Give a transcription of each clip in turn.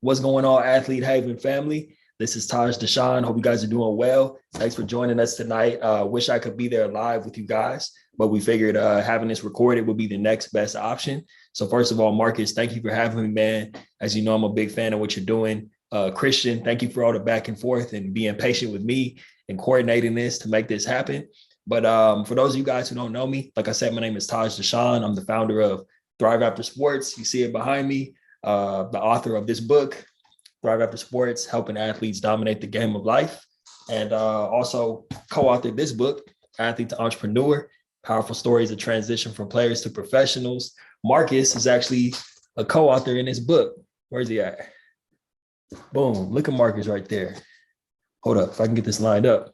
What's going on, Athlete Haven family? This is Taj Deshawn. Hope you guys are doing well. Thanks for joining us tonight. Wish I could be there live with you guys, but we figured having this recorded would be the next best option. So first of all, Marcus, thank you for having me, man. As you know, I'm a big fan of what you're doing. Christian, thank you for all the back and forth and being patient with me and coordinating this to make this happen. But for those of you guys who don't know me, like I said, my name is Taj Deshawn. I'm the founder of ThriveAfterSports. You see it behind me. The author of this book, Thrive After Sports, helping athletes dominate the game of life, and also co-authored this book, Athlete to Entrepreneur, Powerful Stories of Transition from Players to Professionals. Marcus is actually a co-author in this book. Where's he at? Boom, look at Marcus right there. Hold up, if I can get this lined up.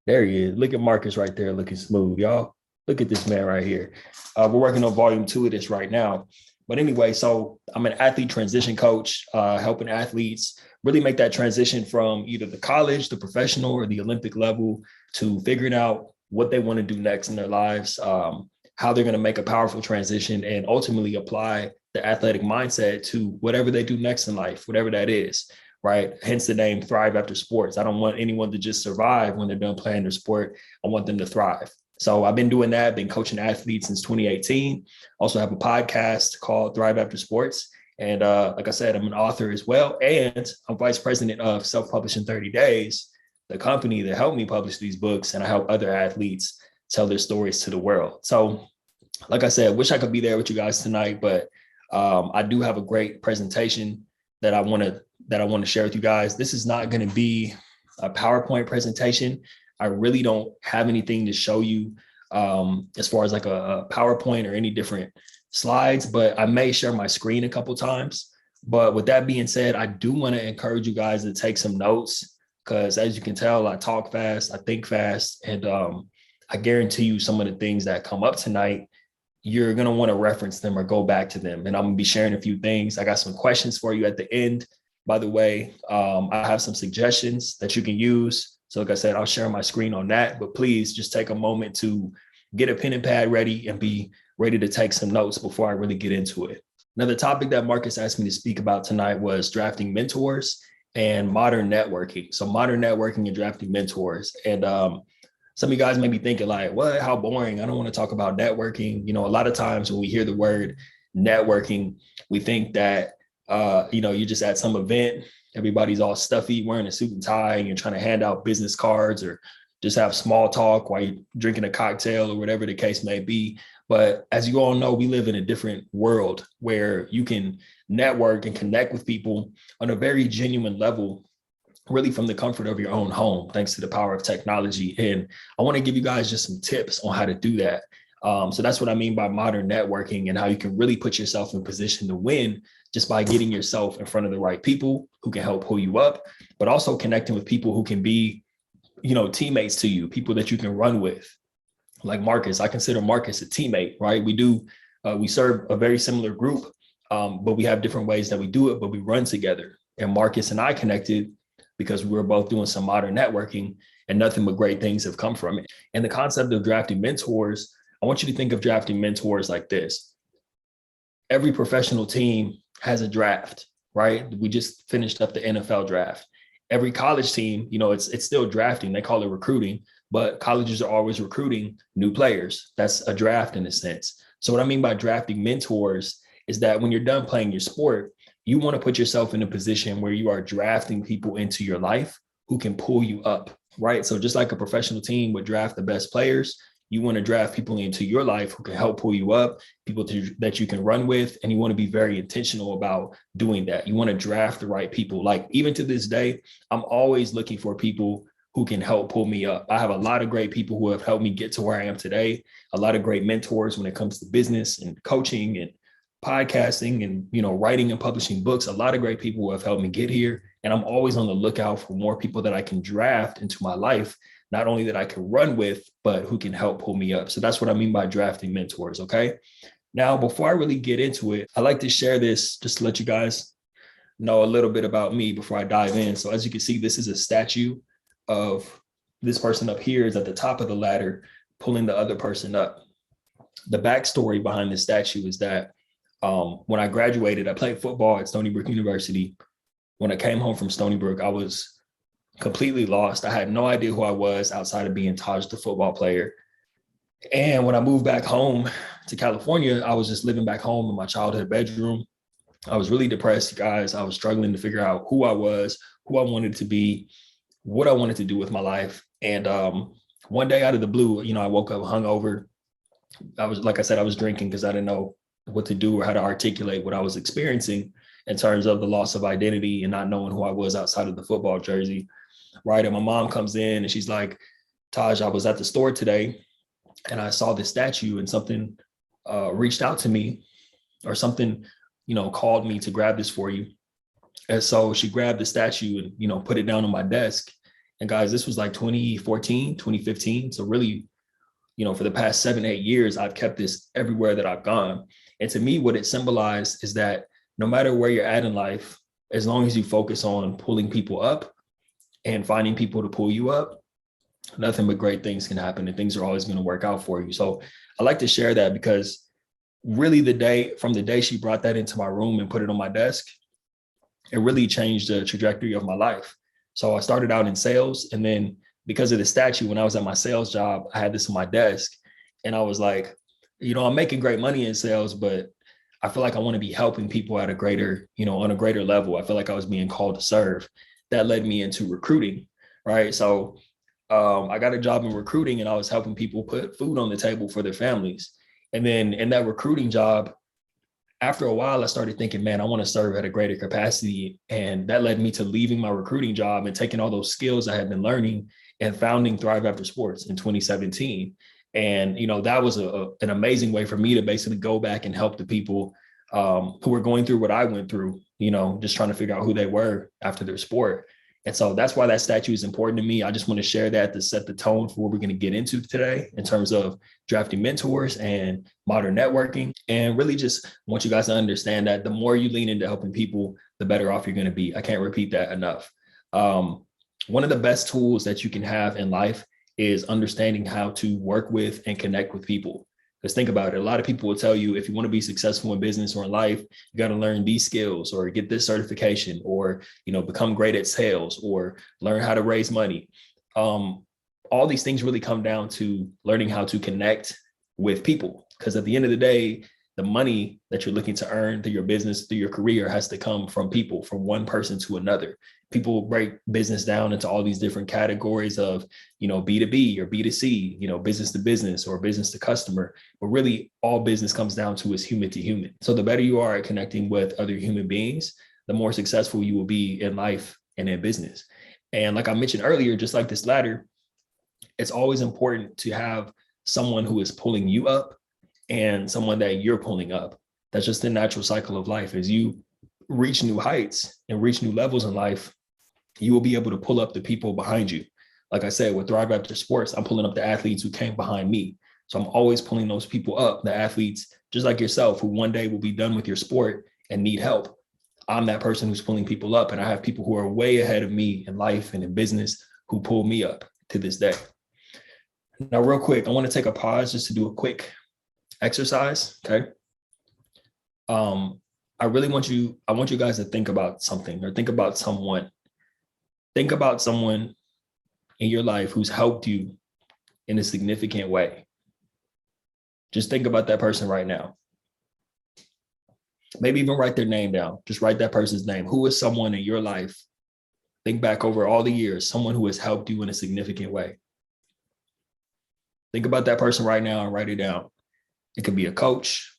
There he is. Look at Marcus right there looking smooth, y'all. Look at this man right here. We're working on volume 2 of this right now. But anyway, so I'm an athlete transition coach, helping athletes really make that transition from either the college, the professional, or the Olympic level to figuring out what they want to do next in their lives, how they're going to make a powerful transition and ultimately apply the athletic mindset to whatever they do next in life, whatever that is, right? Hence the name Thrive After Sports. I don't want anyone to just survive when they're done playing their sport. I want them to thrive. So I've been doing that, been coaching athletes since 2018. Also have a podcast called Thrive After Sports. And like I said, I'm an author as well. And I'm vice president of Self-Publish in 30 Days, the company that helped me publish these books. And I help other athletes tell their stories to the world. So like I said, wish I could be there with you guys tonight, but I do have a great presentation that I want to share with you guys. This is not going to be a PowerPoint presentation. I really don't have anything to show you as far as like a PowerPoint or any different slides, but I may share my screen a couple times. But with that being said, I do want to encourage you guys to take some notes because as you can tell, I talk fast, I think fast, and I guarantee you some of the things that come up tonight, you're going to want to reference them or go back to them. And I'm going to be sharing a few things. I got some questions for you at the end. By the way, I have some suggestions that you can use. So like I said, I'll share my screen on that, but please just take a moment to get a pen and pad ready and be ready to take some notes before I really get into it. Another topic that Marcus asked me to speak about tonight was drafting mentors and modern networking. So modern networking and drafting mentors. And some of you guys may be thinking like, what, how boring. I don't want to talk about networking. You know, a lot of times when we hear the word networking, we think that, you're just at some event. Everybody's all stuffy, wearing a suit and tie, and you're trying to hand out business cards or just have small talk while you're drinking a cocktail or whatever the case may be. But as you all know, we live in a different world where you can network and connect with people on a very genuine level, really from the comfort of your own home, thanks to the power of technology. And I want to give you guys just some tips on how to do that. So that's what I mean by modern networking and how you can really put yourself in position to win just by getting yourself in front of the right people who can help pull you up, but also connecting with people who can be, teammates to you, people that you can run with. Like Marcus, I consider Marcus a teammate, right? We serve a very similar group, but we have different ways that we do it, but we run together. And Marcus and I connected because we were both doing some modern networking and nothing but great things have come from it. And the concept of drafting mentors, I want you to think of drafting mentors like this. Every professional team has a draft, right? We just finished up the NFL draft. Every college team, it's still drafting. They call it recruiting, but colleges are always recruiting new players. That's a draft in a sense. So what I mean by drafting mentors is that when you're done playing your sport, you want to put yourself in a position where you are drafting people into your life who can pull you up, right? So just like a professional team would draft the best players, you want to draft people into your life who can help pull you up, people that you can run with, and you want to be very intentional about doing that. You want to draft the right people. Like even to this day, I'm always looking for people who can help pull me up. I have a lot of great people who have helped me get to where I am today, a lot of great mentors when it comes to business and coaching and podcasting and, writing and publishing books, a lot of great people who have helped me get here. And I'm always on the lookout for more people that I can draft into my life, not only that I can run with, but who can help pull me up. So that's what I mean by drafting mentors. Okay. Now, before I really get into it, I like to share this just to let you guys know a little bit about me before I dive in. So as you can see, this is a statue of this person up here is at the top of the ladder, pulling the other person up. The backstory behind this statue is that When I graduated, I played football at Stony Brook University. When I came home from Stony Brook, I was completely lost. I had no idea who I was outside of being Taj, the football player. And when I moved back home to California, I was just living back home in my childhood bedroom. I was really depressed, guys. I was struggling to figure out who I was, who I wanted to be, what I wanted to do with my life. And one day out of the blue, I woke up hungover. I was, like I said, I was drinking because I didn't know what to do or how to articulate what I was experiencing in terms of the loss of identity and not knowing who I was outside of the football jersey. Right. And my mom comes in and she's like, Taj, I was at the store today and I saw this statue and something reached out to me, or something, called me to grab this for you. And so she grabbed the statue and, put it down on my desk. And guys, this was like 2014, 2015. So really, for the past 7-8 years, I've kept this everywhere that I've gone. And to me, what it symbolized is that no matter where you're at in life, as long as you focus on pulling people up and finding people to pull you up, nothing but great things can happen and things are always going to work out for you. So I like to share that because really from the day she brought that into my room and put it on my desk, it really changed the trajectory of my life. So I started out in sales, and then because of the statue, when I was at my sales job, I had this on my desk and I was like, I'm making great money in sales, but I feel like I want to be helping people at a greater, on a greater level. I feel like I was being called to serve. That led me into recruiting, right? So I got a job in recruiting and I was helping people put food on the table for their families. And then in that recruiting job, after a while, I started thinking, man, I want to serve at a greater capacity. And that led me to leaving my recruiting job and taking all those skills I had been learning and founding ThriveAfterSports in 2017. And, that was an amazing way for me to basically go back and help the people who were going through what I went through, just trying to figure out who they were after their sport. And so that's why that statue is important to me. I just want to share that to set the tone for what we're going to get into today in terms of drafting mentors and modern networking. And really just want you guys to understand that the more you lean into helping people, the better off you're going to be. I can't repeat that enough. One of the best tools that you can have in life is understanding how to work with and connect with people. Because think about it. A lot of people will tell you, if you want to be successful in business or in life, you got to learn these skills or get this certification or, become great at sales or learn how to raise money. All these things really come down to learning how to connect with people. Because at the end of the day, the money that you're looking to earn through your business, through your career, has to come from people, from one person to another. People break business down into all these different categories of, B2B or B2C, business to business or business to customer. But really, all business comes down to is human to human. So the better you are at connecting with other human beings, the more successful you will be in life and in business. And like I mentioned earlier, just like this ladder, it's always important to have someone who is pulling you up and someone that you're pulling up. That's just the natural cycle of life. As you reach new heights and reach new levels in life, you will be able to pull up the people behind you. Like I said, with ThriveAfterSports, I'm pulling up the athletes who came behind me. So I'm always pulling those people up, the athletes, just like yourself, who one day will be done with your sport and need help. I'm that person who's pulling people up, and I have people who are way ahead of me in life and in business who pull me up to this day. Now, real quick, I want to take a pause just to do a quick exercise. Okay. I want you guys to think about something, or think about someone. Think about someone in your life who's helped you in a significant way. Just think about that person right now. Maybe even write their name down. Just write that person's name. Who is someone in your life? Think back over all the years, someone who has helped you in a significant way. Think about that person right now and write it down. It could be a coach.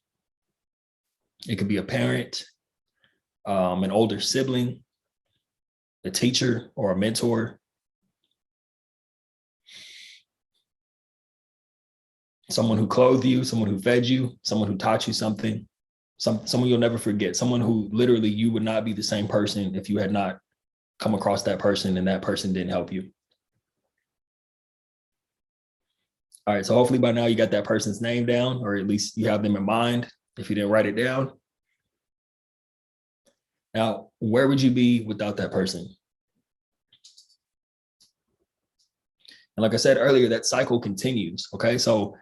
It could be a parent, an older sibling, a teacher, or a mentor. Someone who clothed you, someone who fed you, someone who taught you something, someone you'll never forget, someone who literally you would not be the same person if you had not come across that person and that person didn't help you. All right, so hopefully by now you got that person's name down, or at least you have them in mind if you didn't write it down. Now, where would you be without that person? And like I said earlier, that cycle continues, okay? So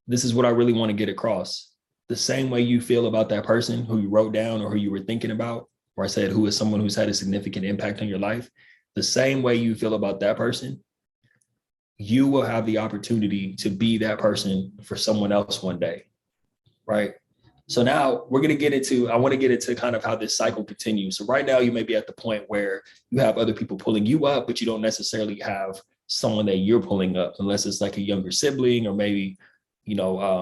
this is what I really want to get across. the same way you feel about that person who you wrote down or who you were thinking about, or I said, who is someone who's had a significant impact on your life, the same way you feel about that person, you will have the opportunity to be that person for someone else one day, right? So now I want to get into kind of how this cycle continues. So right now you may be at the point where you have other people pulling you up, but you don't necessarily have someone that you're pulling up, unless it's like a younger sibling, or maybe,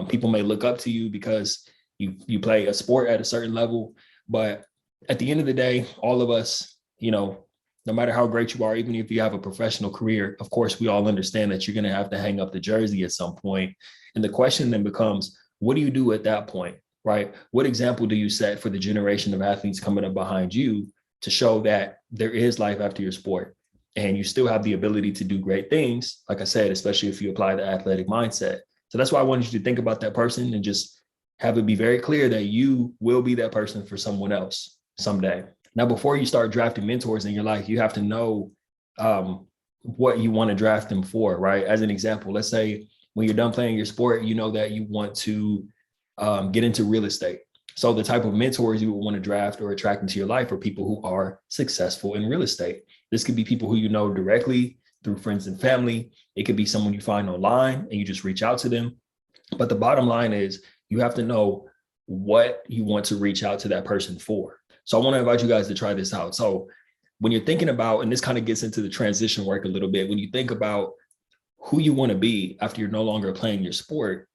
people may look up to you because you play a sport at a certain level. But at the end of the day, all of us, no matter how great you are, even if you have a professional career, of course, we all understand that you're going to have to hang up the jersey at some point. And the question then becomes, what do you do at that point, right? What example do you set for the generation of athletes coming up behind you to show that there is life after your sport and you still have the ability to do great things? Like I said, especially if you apply the athletic mindset. So that's why I wanted you to think about that person and just have it be very clear that you will be that person for someone else someday. Now, before you start drafting mentors in your life, you have to know what you want to draft them for, right? As an example, let's say when you're done playing your sport, you know that you want to get into real estate. So the type of mentors you would want to draft or attract into your life are people who are successful in real estate. This could be people who you know directly through friends and family. It could be someone you find online and you just reach out to them. But the bottom line is you have to know what you want to reach out to that person for. So I want to invite you guys to try this out. So when you're thinking about, and this kind of gets into the transition work a little bit, when you think about who you want to be after you're no longer playing your sport,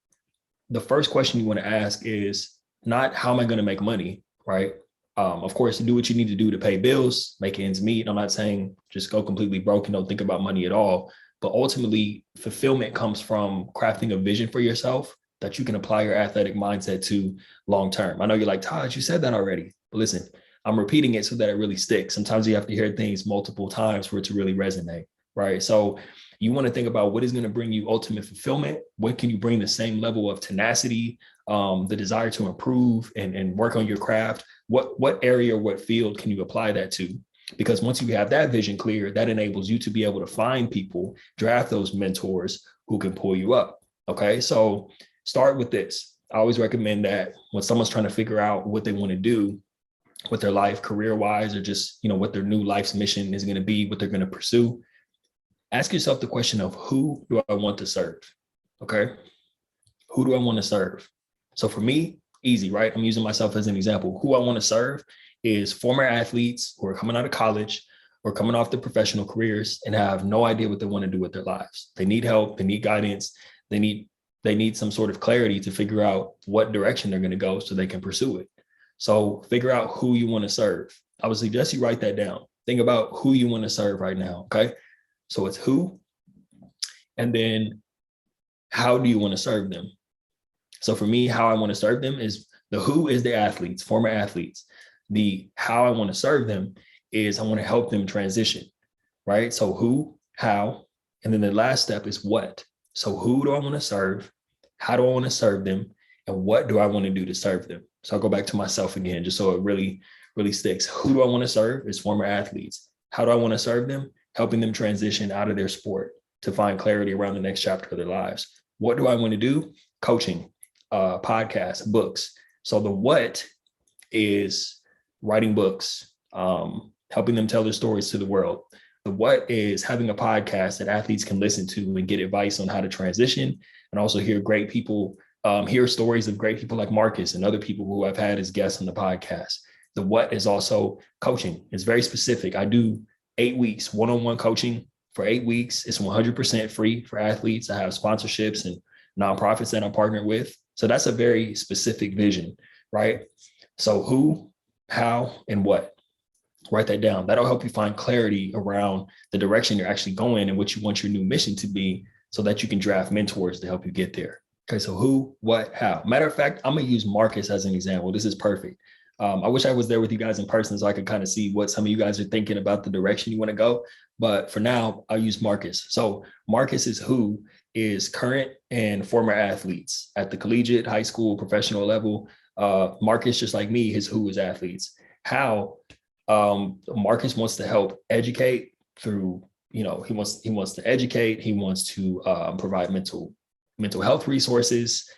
the first question you want to ask is not how am I going to make money, right? Of course, do what you need to do to pay bills, make ends meet. I'm not saying just go completely broke and don't think about money at all. But ultimately, fulfillment comes from crafting a vision for yourself that you can apply your athletic mindset to long term. I know you're like, Taj, you said that already. But listen, I'm repeating it so that it really sticks. Sometimes you have to hear things multiple times for it to really resonate, right? So you want to think about what is going to bring you ultimate fulfillment. What can you bring the same level of tenacity, the desire to improve and work on your craft? What area or what field can you apply that to? Because once you have that vision clear, that enables you to be able to find people, draft those mentors who can pull you up. Okay, so start with this. I always recommend that when someone's trying to figure out what they want to do with their life, career-wise, or just, what their new life's mission is going to be, what they're going to pursue, ask yourself the question of who do I want to serve? Okay, who do I want to serve? So for me, easy, right? I'm using myself as an example. Who I want to serve is former athletes who are coming out of college or coming off their professional careers and have no idea what they want to do with their lives. They need help. They need guidance. They need some sort of clarity to figure out what direction they're going to go so they can pursue it. So figure out who you want to serve. I would suggest you write that down. Think about who you want to serve right now. Okay. So it's who, and then how do you want to serve them? So for me, how I want to serve them is the who is the athletes, former athletes. The how I want to serve them is I want to help them transition, right? So who, how, and then the last step is what. So who do I want to serve? How do I want to serve them? And what do I want to do to serve them? So I'll go back to myself again, just so it really, really sticks. Who do I want to serve? Is former athletes. How do I want to serve them? Helping them transition out of their sport to find clarity around the next chapter of their lives. What do I want to do? Coaching, podcasts, books. So the what is writing books, helping them tell their stories to the world. The what is having a podcast that athletes can listen to and get advice on how to transition, and also hear great people, hear stories of great people like Marcus and other people who I've had as guests on the podcast. The what is also coaching. It's very specific. I do 8 weeks, one-on-one coaching for 8 weeks. It's 100% free for athletes. I have sponsorships and nonprofits that I'm partnered with. So that's a very specific vision, right? So who, how, and what. Write that down. That'll help you find clarity around the direction you're actually going and what you want your new mission to be so that you can draft mentors to help you get there. Okay, so who, what, how. Matter of fact, I'm going to use Marcus as an example. This is perfect. I wish I was there with you guys in person so I could kind of see what some of you guys are thinking about the direction you want to go. But for now, I'll use Marcus. So Marcus is who is current and former athletes at the collegiate, high school, professional level. Marcus, just like me, his who is athletes. How Marcus wants to help educate through, he wants to educate. He wants to provide mental health resources,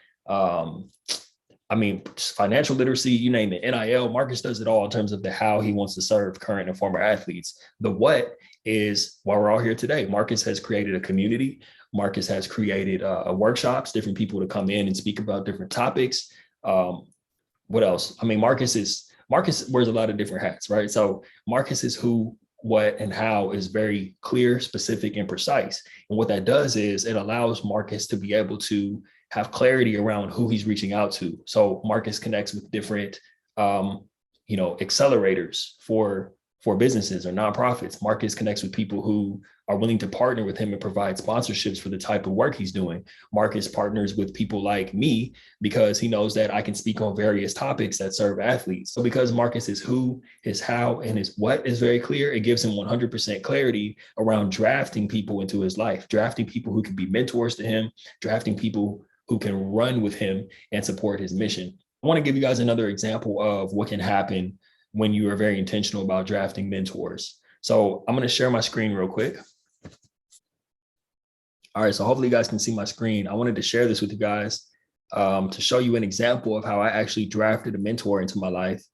I mean, financial literacy, you name it, NIL, Marcus does it all in terms of the how he wants to serve current and former athletes. The what is why we're all here today. Marcus has created a community. Marcus has created workshops, different people to come in and speak about different topics. What else? I mean, Marcus wears a lot of different hats, right? So Marcus is who, what, and how is very clear, specific, and precise. And what that does is it allows Marcus to be able to have clarity around who he's reaching out to. So Marcus connects with different, accelerators for businesses or nonprofits. Marcus connects with people who are willing to partner with him and provide sponsorships for the type of work he's doing. Marcus partners with people like me because he knows that I can speak on various topics that serve athletes. So because Marcus is who, his how, and his what is very clear, it gives him 100% clarity around drafting people into his life, drafting people who can be mentors to him, drafting people who can run with him and support his mission. I want to give you guys another example of what can happen when you are very intentional about drafting mentors. So I'm going to share my screen real quick. All right, so hopefully you guys can see my screen. I wanted to share this with you guys to show you an example of how I actually drafted a mentor into my life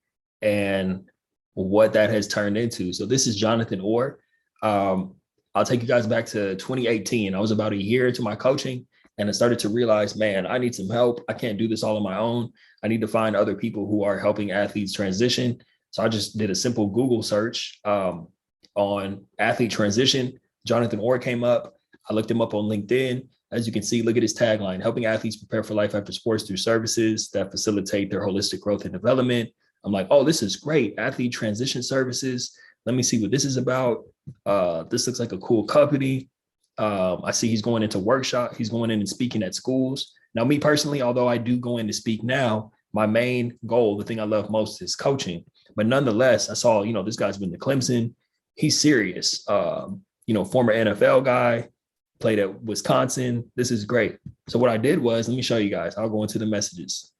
and what that has turned into. So this is Jonathan Orr. I'll take you guys back to 2018. I was about a year into my coaching and I started to realize, man, I need some help. I can't do this all on my own. I need to find other people who are helping athletes transition. So I just did a simple Google search on athlete transition. Jonathan Orr came up. I looked him up on LinkedIn. As you can see, look at his tagline, helping athletes prepare for life after sports through services that facilitate their holistic growth and development. I'm like, oh, this is great. Athlete transition services. Let me see what this is about. This looks like a cool company. I see he's going into workshop. He's going in and speaking at schools. Now, me personally, although I do go in to speak now, my main goal, the thing I love most is coaching. But nonetheless, I saw, this guy's been to Clemson. He's serious. Former NFL guy, played at Wisconsin. This is great. So what I did was, let me show you guys. I'll go into the messages.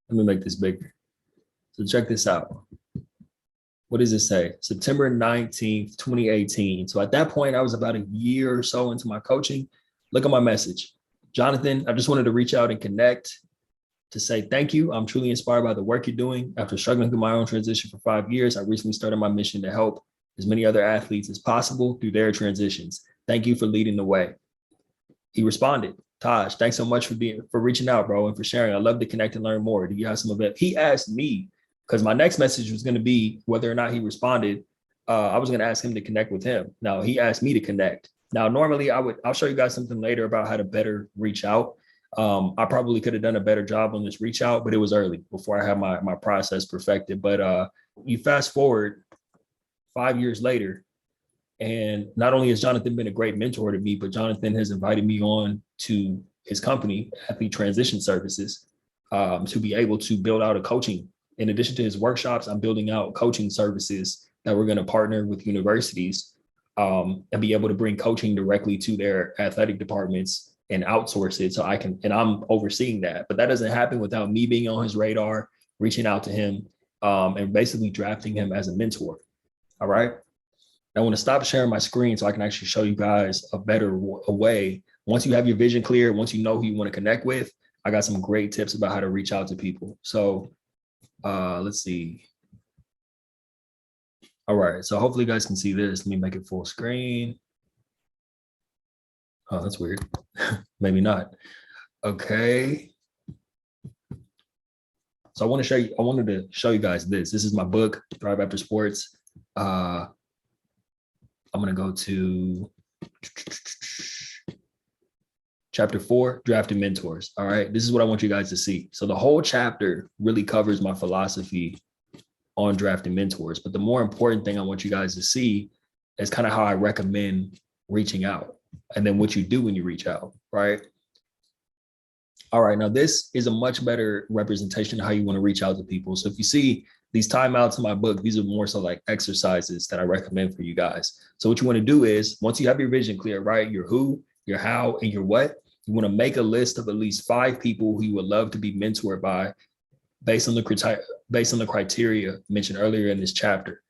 Let me make this bigger. So check this out. What does it say? September 19th, 2018. So at that point, I was about a year or so into my coaching. Look at my message. Jonathan, I just wanted to reach out and connect to say thank you. I'm truly inspired by the work you're doing. After struggling through my own transition for 5 years, I recently started my mission to help as many other athletes as possible through their transitions. Thank you for leading the way. He responded, Taj, thanks so much for reaching out, bro, and for sharing. I'd love to connect and learn more. Do you have some of it? He asked me, because my next message was going to be whether or not he responded. I was going to ask him to connect with him. Now, he asked me to connect. Now, normally I'll show you guys something later about how to better reach out. I probably could have done a better job on this reach out, but it was early before I had my process perfected. But you fast forward 5 years later, and not only has Jonathan been a great mentor to me, but Jonathan has invited me on to his company, Athlete Transition Services, to be able to build out a coaching. In addition to his workshops, I'm building out coaching services that we're going to partner with universities and be able to bring coaching directly to their athletic departments and outsource it. So I'm overseeing that. But that doesn't happen without me being on his radar, reaching out to him, and basically drafting him as a mentor. All right. I want to stop sharing my screen so I can actually show you guys a way. Once you have your vision clear, once you know who you want to connect with, I got some great tips about how to reach out to people. So let's see. All right. So hopefully you guys can see this. Let me make it full screen. Oh, that's weird. Maybe not. Okay. So I wanted to show you guys this. This is my book, Thrive After Sports. I'm going to go to chapter 4, drafting mentors. All right. This is what I want you guys to see. So the whole chapter really covers my philosophy on drafting mentors. But the more important thing I want you guys to see is kind of how I recommend reaching out and then what you do when you reach out. Right. All right. Now, this is a much better representation of how you want to reach out to people. So if you see these timeouts in my book, these are more so like exercises that I recommend for you guys. So what you want to do is, once you have your vision clear, right, your who, your how, and your what, you want to make a list of at least 5 people who you would love to be mentored by based on the criteria mentioned earlier in this chapter.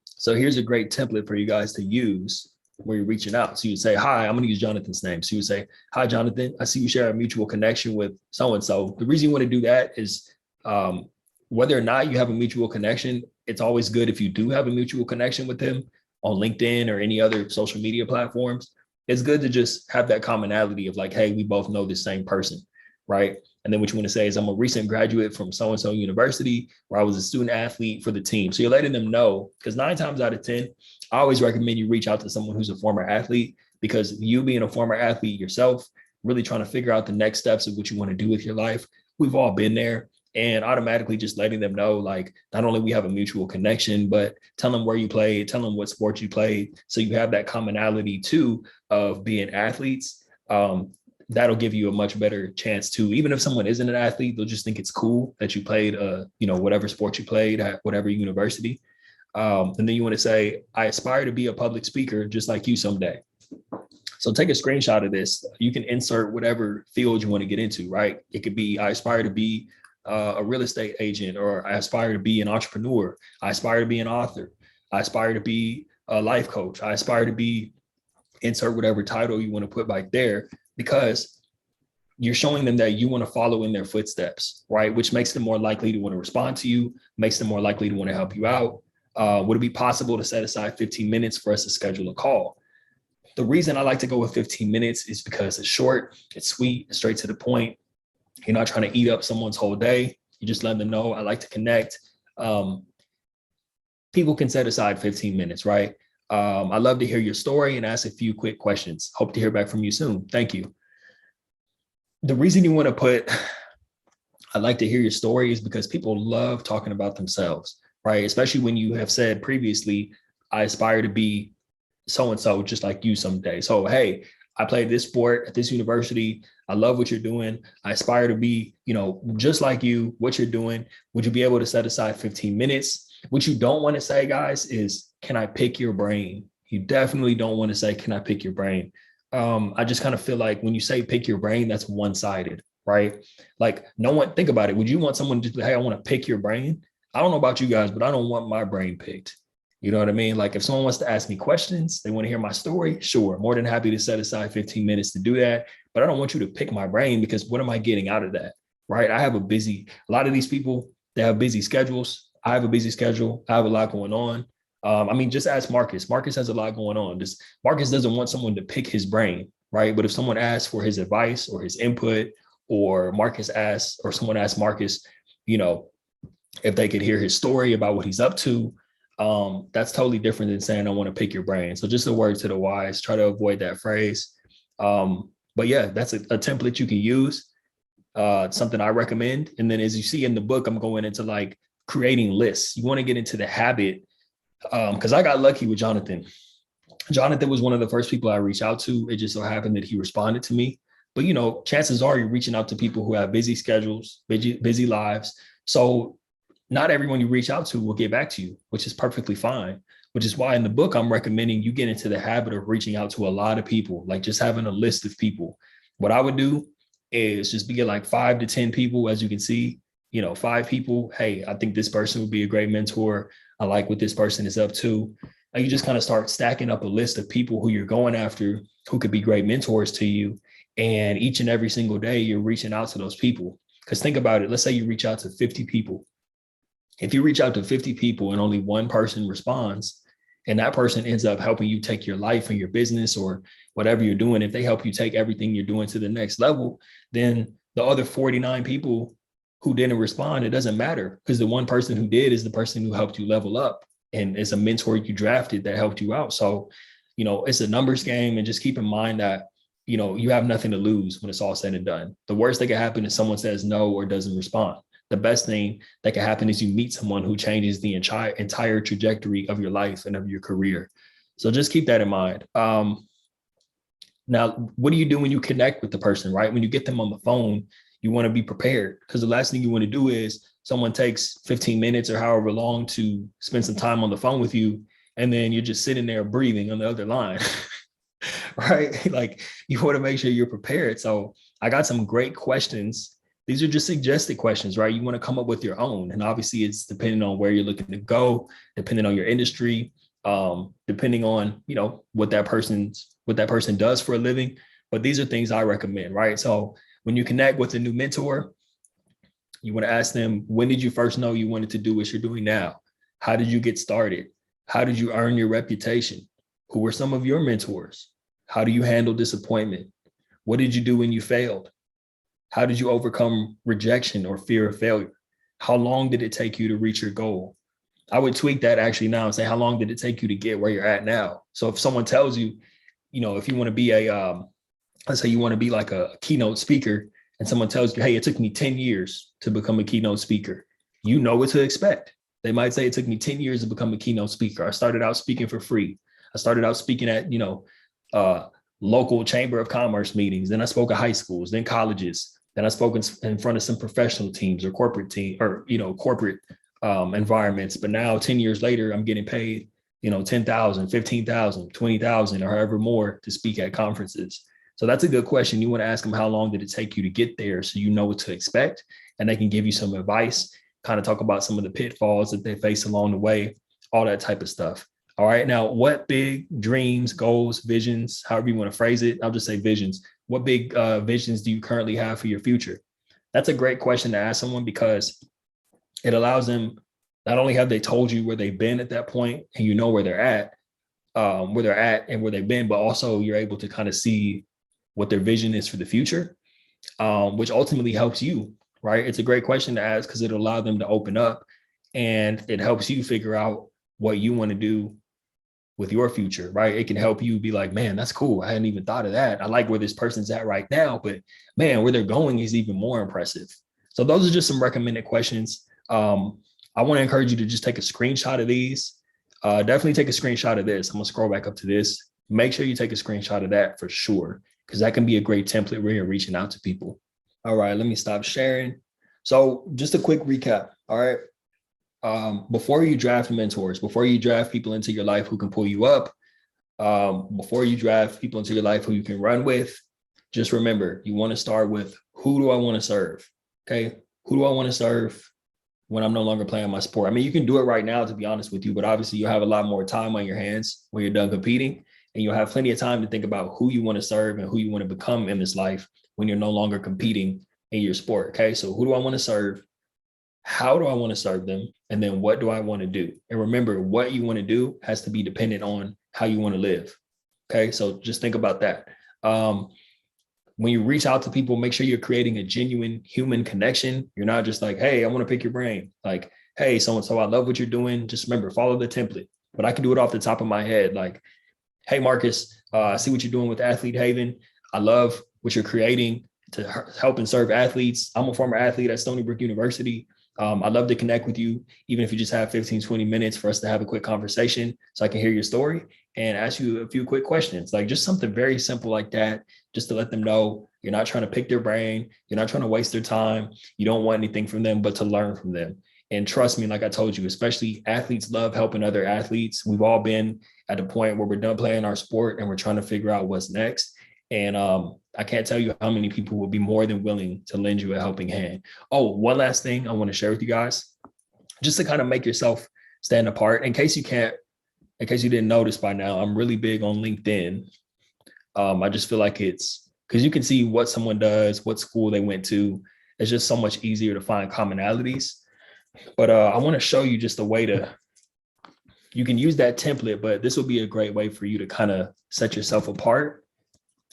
So here's a great template for you guys to use where you're reaching out. So you say, hi, I'm going to use Jonathan's name. So you say, hi, Jonathan, I see you share a mutual connection with so-and-so. The reason you want to do that is Whether or not you have a mutual connection, it's always good if you do have a mutual connection with them on LinkedIn or any other social media platforms. It's good to just have that commonality of like, hey, we both know the same person, right? And then what you want to say is, I'm a recent graduate from so-and-so university where I was a student athlete for the team. So you're letting them know, because 9 times out of 10, I always recommend you reach out to someone who's a former athlete, because you being a former athlete yourself, really trying to figure out the next steps of what you want to do with your life. We've all been there. And automatically just letting them know, like, not only we have a mutual connection, but tell them where you played, tell them what sport you played. So you have that commonality too of being athletes. That'll give you a much better chance to, even if someone isn't an athlete, they'll just think it's cool that you played, whatever sport you played at whatever university. And then you want to say, I aspire to be a public speaker just like you someday. So take a screenshot of this. You can insert whatever field you want to get into, right? It could be, I aspire to be a real estate agent, or I aspire to be an entrepreneur. I aspire to be an author. I aspire to be a life coach. I aspire to be, insert whatever title you want to put back there, because you're showing them that you want to follow in their footsteps, right? Which makes them more likely to want to respond to you, makes them more likely to want to help you out. Would it be possible to set aside 15 minutes for us to schedule a call? The reason I like to go with 15 minutes is because it's short, it's sweet, it's straight to the point. You're not trying to eat up someone's whole day. You just let them know, I like to connect. People can set aside 15 minutes, right? I'd love to hear your story and ask a few quick questions. Hope to hear back from you soon. Thank you. The reason you want to put, I'd like to hear your story, is because people love talking about themselves, right? Especially when you have said previously, I aspire to be so-and-so just like you someday. So, hey, I played this sport at this university. I love what you're doing. I aspire to be, just like you, what you're doing. Would you be able to set aside 15 minutes? What you don't want to say, guys, is, can I pick your brain? You definitely don't want to say, can I pick your brain? I just kind of feel like when you say pick your brain, that's one-sided, right? Like, no one, think about it. Would you want someone to, hey, I want to pick your brain? I don't know about you guys, but I don't want my brain picked. You know what I mean? Like, if someone wants to ask me questions, they want to hear my story, sure, more than happy to set aside 15 minutes to do that. But I don't want you to pick my brain, because what am I getting out of that, right? I have a lot of these people, they have busy schedules. I have a busy schedule. I have a lot going on. Just ask Marcus. Marcus has a lot going on. Marcus doesn't want someone to pick his brain, right? But if someone asks for his advice or his input, or someone asks Marcus, if they could hear his story about what he's up to, that's totally different than saying, I want to pick your brain. So just a word to the wise, try to avoid that phrase. But yeah, that's a template you can use, something I recommend. And then as you see in the book, I'm going into like creating lists. You want to get into the habit, because I got lucky with Jonathan. Jonathan was one of the first people I reached out to. It just so happened that he responded to me. But, chances are you're reaching out to people who have busy schedules, busy lives. So not everyone you reach out to will get back to you, which is perfectly fine, which is why in the book, I'm recommending you get into the habit of reaching out to a lot of people, like just having a list of people. What I would do is just get like 5 to 10 people, as you can see, 5 people. Hey, I think this person would be a great mentor. I like what this person is up to. And you just kind of start stacking up a list of people who you're going after, who could be great mentors to you. And each and every single day, you're reaching out to those people. Because think about it. Let's say you reach out to 50 people. If you reach out to 50 people and only one person responds, and that person ends up helping you take your life and your business or whatever you're doing, if they help you take everything you're doing to the next level, then the other 49 people who didn't respond, it doesn't matter, because the one person who did is the person who helped you level up, and it's a mentor you drafted that helped you out. So, it's a numbers game, and just keep in mind that, you have nothing to lose when it's all said and done. The worst that can happen is someone says no or doesn't respond. The best thing that can happen is you meet someone who changes the entire trajectory of your life and of your career. So just keep that in mind. Now, what do you do when you connect with the person, right? When you get them on the phone, you want to be prepared, because the last thing you want to do is someone takes 15 minutes or however long to spend some time on the phone with you, and then you're just sitting there breathing on the other line, right? Like, you want to make sure you're prepared. So I got some great questions. These are just suggested questions, right? You want to come up with your own. And obviously it's depending on where you're looking to go, depending on your industry, depending on, what that person does for a living. But these are things I recommend, right? So when you connect with a new mentor, You want to ask them, when did you first know you wanted to do what you're doing now? How did you get started? How did you earn your reputation? Who were some of your mentors? How do you handle disappointment? What did you do when you failed? How did you overcome rejection or fear of failure? How long did it take you to reach your goal? I would tweak that actually now and say, how long did it take you to get where you're at now? So if someone tells you, if you want to be let's say you want to be like a keynote speaker, and someone tells you, hey, it took me 10 years to become a keynote speaker, you know what to expect. They might say it took me 10 years to become a keynote speaker. I started out speaking for free. I started out speaking at, local chamber of commerce meetings. Then I spoke at high schools, then colleges. Then I spoke in front of some professional teams or corporate corporate environments. But now 10 years later, I'm getting paid, 10,000, 15,000, 20,000, or however more to speak at conferences. So that's a good question. You want to ask them, how long did it take you to get there? So you know what to expect, and they can give you some advice, kind of talk about some of the pitfalls that they face along the way, all that type of stuff. All right. Now, what big dreams, goals, visions, however you want to phrase it, I'll just say visions. What big visions do you currently have for your future? That's a great question to ask someone, because it allows them, not only have they told you where they've been at that point and you know where they're at and where they've been, but also you're able to kind of see what their vision is for the future, which ultimately helps you, right? It's a great question to ask because it'll allow them to open up, and it helps you figure out what you want to do with your future, right? It can help you be like, man, that's cool. I hadn't even thought of that. I like where this person's at right now, but man, where they're going is even more impressive. So those are just some recommended questions. I want to encourage you to just take a screenshot of these. Definitely take a screenshot of this. I'm gonna scroll back up to this. Make sure you take a screenshot of that for sure, because that can be a great template where you're reaching out to people. All right, let me stop sharing. So just a quick recap. All right. Before you draft mentors, before you draft people into your life who can pull you up, before you draft people into your life who you can run with, just remember, you want to start with, who do I want to serve? Okay. Who do I want to serve when I'm no longer playing my sport? I mean, you can do it right now, to be honest with you, but obviously you'll have a lot more time on your hands when you're done competing, and you'll have plenty of time to think about who you want to serve and who you want to become in this life when you're no longer competing in your sport. Okay. So who do I want to serve? How do I want to serve them? And then what do I want to do? And remember, what you want to do has to be dependent on how you want to live. Okay. So just think about that. When you reach out to people, make sure you're creating a genuine human connection. You're not just like, hey, I want to pick your brain. Like, hey, so-and-so, I love what you're doing. Just remember, follow the template. But I can do it off the top of my head. Like, hey, Marcus, I see what you're doing with Athlete Haven. I love what you're creating to help and serve athletes. I'm a former athlete at Stony Brook University. I'd love to connect with you, even if you just have 15, 20 minutes for us to have a quick conversation so I can hear your story and ask you a few quick questions, like just something very simple like that, just to let them know you're not trying to pick their brain. You're not trying to waste their time. You don't want anything from them, but to learn from them. And trust me, like I told you, especially athletes love helping other athletes. We've all been at the point where we're done playing our sport and we're trying to figure out what's next. And I can't tell you how many people would be more than willing to lend you a helping hand. Oh, one last thing I want to share with you guys, just to kind of make yourself stand apart. In case you didn't notice by now, I'm really big on LinkedIn. I just feel like it's because you can see what someone does, what school they went to. It's just so much easier to find commonalities. But I want to show you just a way you can use that template, but this will be a great way for you to kind of set yourself apart.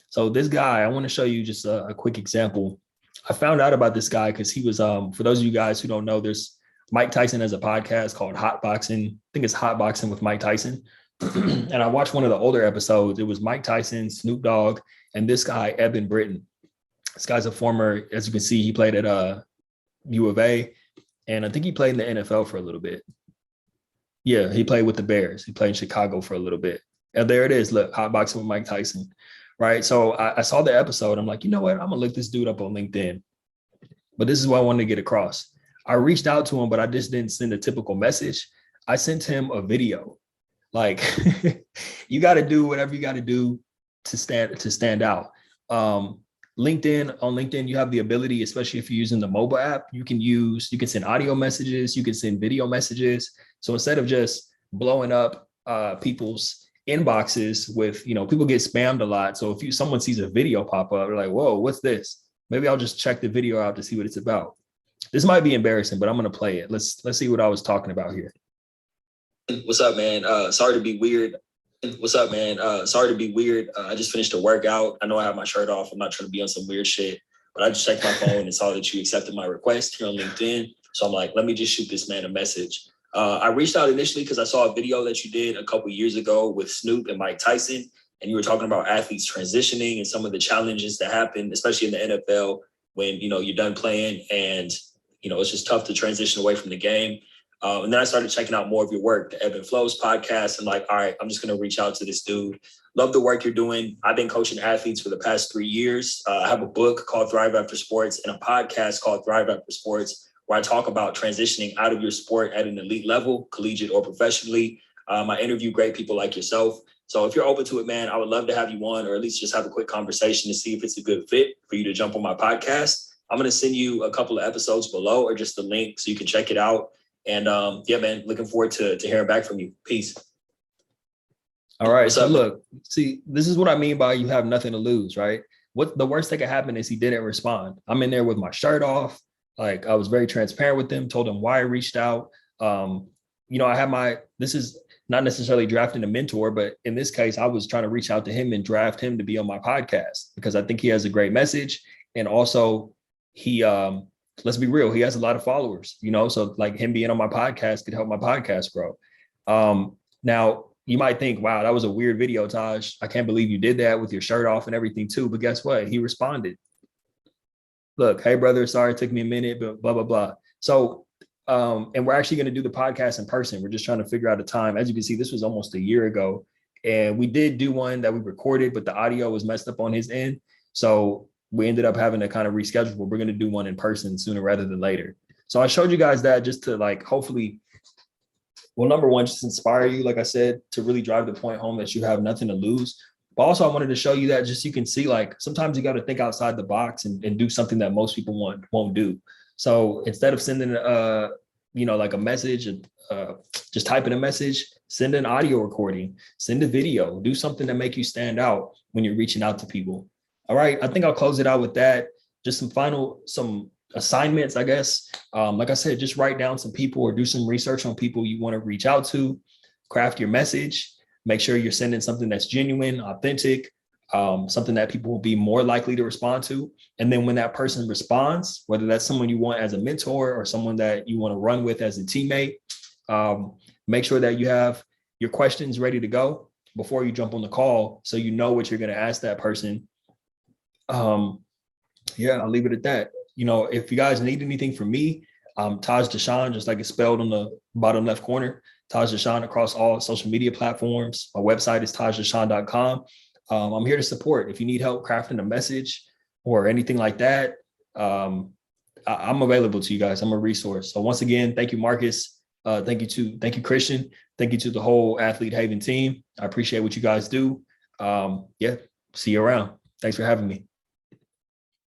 So this guy, I want to show you just a quick example. I found out about this guy because he was, for those of you guys who don't know, there's Mike Tyson has a podcast called Hot Boxing. I think it's Hot Boxing with Mike Tyson. And I watched one of the older episodes. It was Mike Tyson, Snoop Dogg, and this guy, Evan Britton. This guy's a former, as you can see, he played at U of A. And I think he played in the NFL for a little bit. Yeah, he played with the Bears. He played in Chicago for a little bit. And there it is. Look, Hot Boxing with Mike Tyson. Right. So I saw the episode. I'm like, you know what? I'm going to look this dude up on LinkedIn. But this is what I wanted to get across. I reached out to him, but I just didn't send a typical message. I sent him a video. Like, you got to do whatever you got to do to stand out. On LinkedIn, you have the ability, especially if you're using the mobile app, you can send audio messages, you can send video messages. So instead of just blowing up people's inboxes with, people get spammed a lot. So if someone sees a video pop up, they're like, whoa, what's this? Maybe I'll just check the video out to see what it's about. This might be embarrassing, but I'm going to play it. Let's see what I was talking about here. What's up, man? Sorry to be weird. What's up, man? Sorry to be weird. I just finished a workout. I know I have my shirt off. I'm not trying to be on some weird shit, but I just checked my phone and saw that you accepted my request here on LinkedIn. So I'm like, let me just shoot this man a message. I reached out initially because I saw a video that you did a couple years ago with Snoop and Mike Tyson, and you were talking about athletes transitioning and some of the challenges that happen, especially in the NFL when, you're done playing and, it's just tough to transition away from the game. And then I started checking out more of your work, the Ebb and Flows podcast. And like, all right, I'm just going to reach out to this dude. Love the work you're doing. I've been coaching athletes for the past 3 years. I have a book called ThriveAfterSports and a podcast called ThriveAfterSports, where I talk about transitioning out of your sport at an elite level, collegiate or professionally. I interview great people like yourself. So if you're open to it, man, I would love to have you on, or at least just have a quick conversation to see if it's a good fit for you to jump on my podcast. I'm going to send you a couple of episodes below, or just the link so you can check it out. And yeah, man, looking forward to hearing back from you. Peace. All right. So look, see, this is what I mean by you have nothing to lose, right? What the worst that could happen is he didn't respond. I'm in there with my shirt off. Like, I was very transparent with him, told him why I reached out. I have this is not necessarily drafting a mentor, but in this case, I was trying to reach out to him and draft him to be on my podcast because I think he has a great message. And also he, let's be real, he has a lot of followers, so like him being on my podcast could help my podcast grow. Now you might think, wow, that was a weird video, Taj. I can't believe you did that with your shirt off and everything too. But guess what? He responded. Look, hey brother, sorry it took me a minute, but blah, blah, blah. So, and we're actually going to do the podcast in person. We're just trying to figure out a time. As you can see, this was almost a year ago. And we did do one that we recorded, but the audio was messed up on his end. So we ended up having to kind of reschedule, but we're going to do one in person sooner rather than later. So I showed you guys that just to like, hopefully, well, number one, just inspire you, like I said, to really drive the point home that you have nothing to lose. But also I wanted to show you that just so you can see, like, sometimes you got to think outside the box and do something that most people won't do. So instead of sending, like a message, just typing a message, send an audio recording, send a video, do something that make you stand out when you're reaching out to people. All right, I think I'll close it out with that. Just some assignments, I guess. Like I said, just write down some people or do some research on people you want to reach out to, craft your message, make sure you're sending something that's genuine, authentic, something that people will be more likely to respond to. And then when that person responds, whether that's someone you want as a mentor or someone that you want to run with as a teammate, make sure that you have your questions ready to go before you jump on the call so you know what you're going to ask that person. Yeah, I'll leave it at that. If you guys need anything from me, Taj Deshawn, just like it's spelled on the bottom left corner, Taj Deshawn across all social media platforms. My website is tajdeshawn.com. I'm here to support. If you need help crafting a message or anything like that, I'm available to you guys. I'm a resource. So once again, thank you, Marcus. Thank you, Christian. Thank you to the whole Athlete Haven team. I appreciate what you guys do. Yeah, see you around. Thanks for having me.